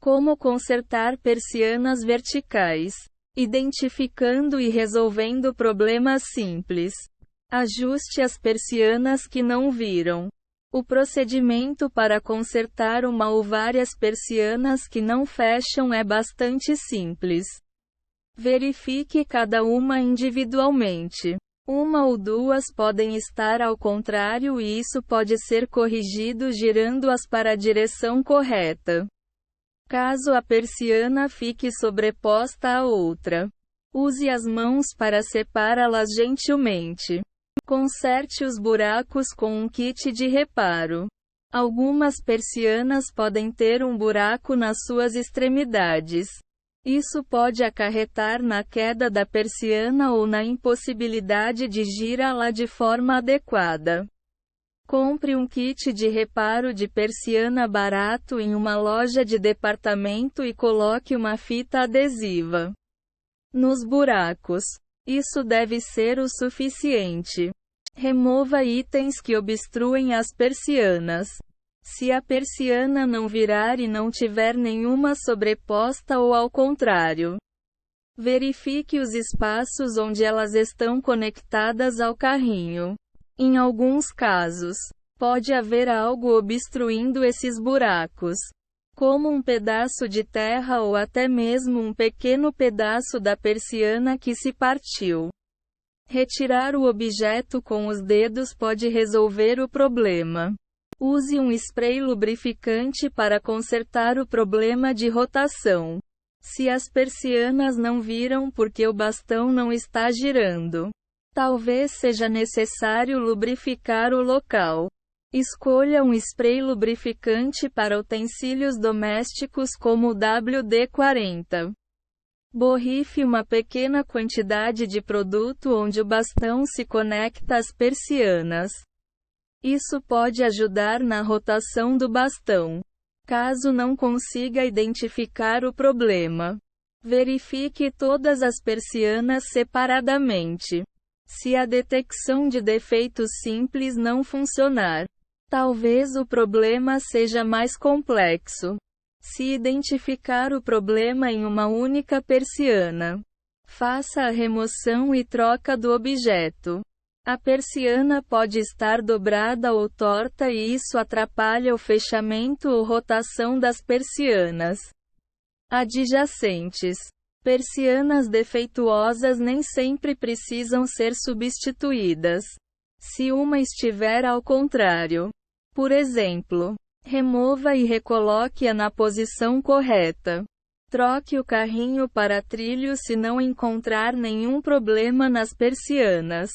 Como consertar persianas verticais. Identificando e resolvendo problemas simples. Ajuste as persianas que não viram. O procedimento para consertar uma ou várias persianas que não fecham é bastante simples. Verifique cada uma individualmente. Uma ou duas podem estar ao contrário e isso pode ser corrigido girando-as para a direção correta. Caso a persiana fique sobreposta à outra, use as mãos para separá-las gentilmente. Conserte os buracos com um kit de reparo. Algumas persianas podem ter um buraco nas suas extremidades. Isso pode acarretar na queda da persiana ou na impossibilidade de girá-la de forma adequada. Compre um kit de reparo de persiana barato em uma loja de departamento e coloque uma fita adesiva nos buracos. Isso deve ser o suficiente. Remova itens que obstruem as persianas. Se a persiana não virar e não tiver nenhuma sobreposta ou ao contrário, verifique os espaços onde elas estão conectadas ao carrinho. Em alguns casos, pode haver algo obstruindo esses buracos, como um pedaço de terra ou até mesmo um pequeno pedaço da persiana que se partiu. Retirar o objeto com os dedos pode resolver o problema. Use um spray lubrificante para consertar o problema de rotação. Se as persianas não viram porque o bastão não está girando, talvez seja necessário lubrificar o local. Escolha um spray lubrificante para utensílios domésticos como o WD-40. Borrife uma pequena quantidade de produto onde o bastão se conecta às persianas. Isso pode ajudar na rotação do bastão. Caso não consiga identificar o problema, verifique todas as persianas separadamente. Se a detecção de defeitos simples não funcionar, talvez o problema seja mais complexo. Se identificar o problema em uma única persiana, faça a remoção e troca do objeto. A persiana pode estar dobrada ou torta e isso atrapalha o fechamento ou rotação das persianas adjacentes. Persianas defeituosas nem sempre precisam ser substituídas. Se uma estiver ao contrário, por exemplo, remova e recoloque-a na posição correta. Troque o carrinho para trilho se não encontrar nenhum problema nas persianas.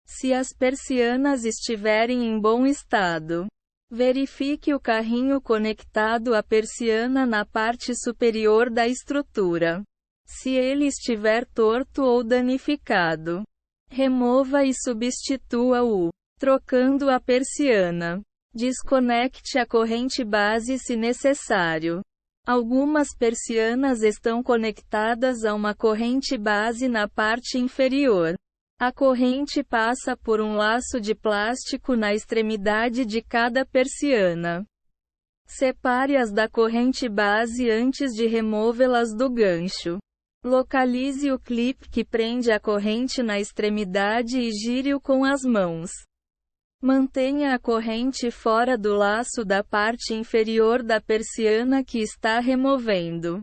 Se as persianas estiverem em bom estado, verifique o carrinho conectado à persiana na parte superior da estrutura. Se ele estiver torto ou danificado, remova e substitua-o, trocando a persiana. Desconecte a corrente base se necessário. Algumas persianas estão conectadas a uma corrente base na parte inferior. A corrente passa por um laço de plástico na extremidade de cada persiana. Separe-as da corrente base antes de removê-las do gancho. Localize o clipe que prende a corrente na extremidade e gire-o com as mãos. Mantenha a corrente fora do laço da parte inferior da persiana que está removendo,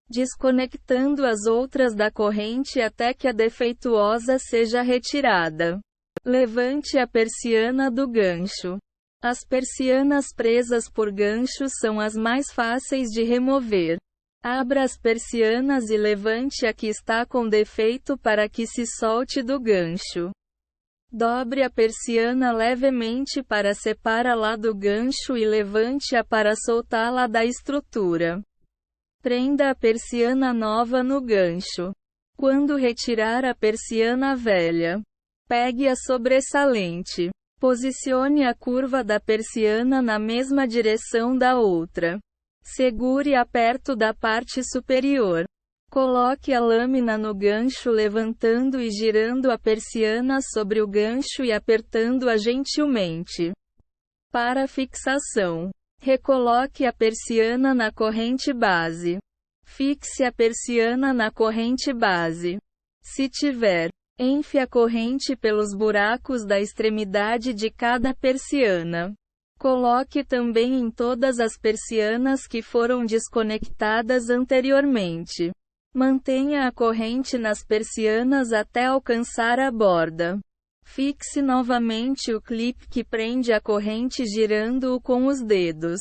desconectando as outras da corrente até que a defeituosa seja retirada. Levante a persiana do gancho. As persianas presas por ganchos são as mais fáceis de remover. Abra as persianas e levante a que está com defeito para que se solte do gancho. Dobre a persiana levemente para separá-la do gancho e levante-a para soltá-la da estrutura. Prenda a persiana nova no gancho. Quando retirar a persiana velha, pegue a sobressalente. Posicione a curva da persiana na mesma direção da outra. Segure-a perto da parte superior. Coloque a lâmina no gancho levantando e girando a persiana sobre o gancho e apertando-a gentilmente. Para fixação, Recoloque a persiana na corrente base. Fixe a persiana na corrente base. Se tiver, enfe a corrente pelos buracos da extremidade de cada persiana. Coloque também em todas as persianas que foram desconectadas anteriormente. Mantenha a corrente nas persianas até alcançar a borda. Fixe novamente o clipe que prende a corrente girando-o com os dedos.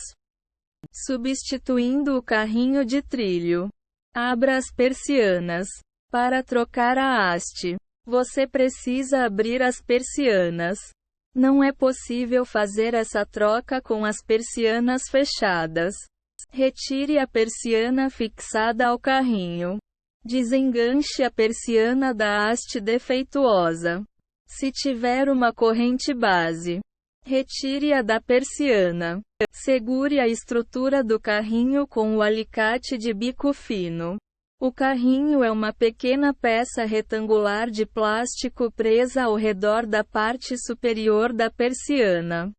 Substituindo o carrinho de trilho. Abra as persianas. Para trocar a haste, você precisa abrir as persianas. Não é possível fazer essa troca com as persianas fechadas. Retire a persiana fixada ao carrinho. Desenganche a persiana da haste defeituosa. Se tiver uma corrente base, retire-a da persiana. Segure a estrutura do carrinho com o alicate de bico fino. O carrinho é uma pequena peça retangular de plástico presa ao redor da parte superior da persiana.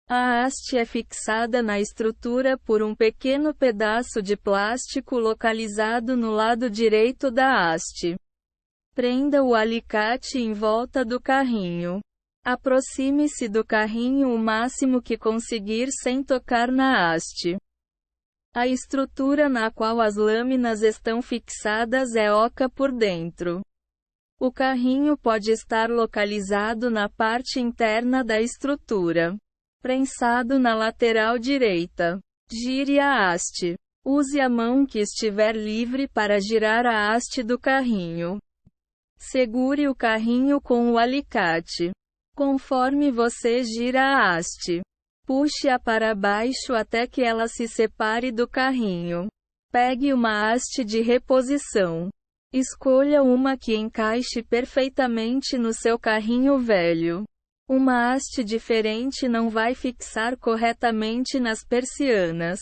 A haste é fixada na estrutura por um pequeno pedaço de plástico localizado no lado direito da haste. Prenda o alicate em volta do carrinho. Aproxime-se do carrinho o máximo que conseguir sem tocar na haste. A estrutura na qual as lâminas estão fixadas é oca por dentro. O carrinho pode estar localizado na parte interna da estrutura. Prensado na lateral direita. Gire a haste. Use a mão que estiver livre para girar a haste do carrinho. Segure o carrinho com o alicate. Conforme você gira a haste, puxe-a para baixo até que ela se separe do carrinho. Pegue uma haste de reposição. Escolha uma que encaixe perfeitamente no seu carrinho velho. Uma haste diferente não vai fixar corretamente nas persianas.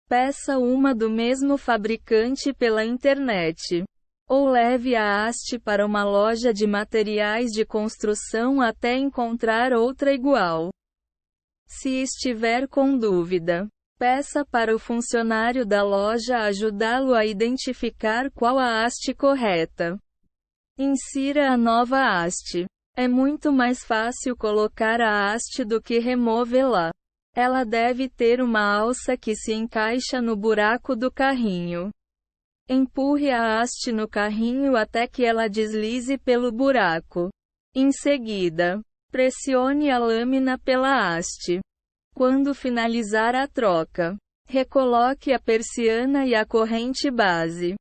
Peça uma do mesmo fabricante pela internet. Ou leve a haste para uma loja de materiais de construção até encontrar outra igual. Se estiver com dúvida, peça para o funcionário da loja ajudá-lo a identificar qual a haste correta. Insira a nova haste. É muito mais fácil colocar a haste do que removê-la. Ela deve ter uma alça que se encaixa no buraco do carrinho. Empurre a haste no carrinho até que ela deslize pelo buraco. Em seguida, pressione a lâmina pela haste. Quando finalizar a troca, recoloque a persiana e a corrente base.